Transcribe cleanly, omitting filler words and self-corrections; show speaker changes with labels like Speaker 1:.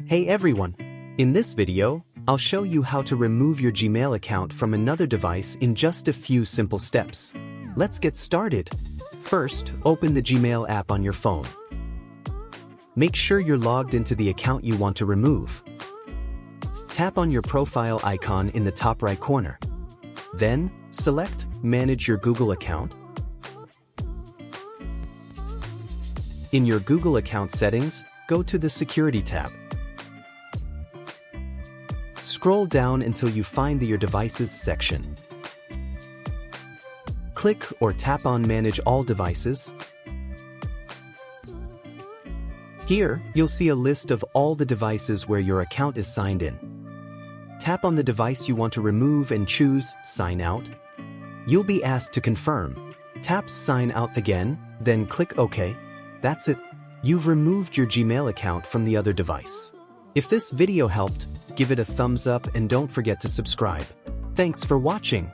Speaker 1: Hey everyone! In this video, I'll show you how to remove your Gmail account from another device in just a few simple steps. Let's get started. First, open the Gmail app on your phone. Make sure you're logged into the account you want to remove. Tap on your profile icon in the top right corner. Then, select Manage your Google account. In your Google account settings, go to the Security tab. Scroll down until you find your Devices section. Click or tap on Manage all devices. Here, you'll see a list of all the devices where your account is signed in. Tap on the device you want to remove and choose Sign Out. You'll be asked to confirm. Tap Sign Out again, then click OK. That's it. You've removed your Gmail account from the other device. If this video helped, give it a thumbs up and don't forget to subscribe. Thanks for watching.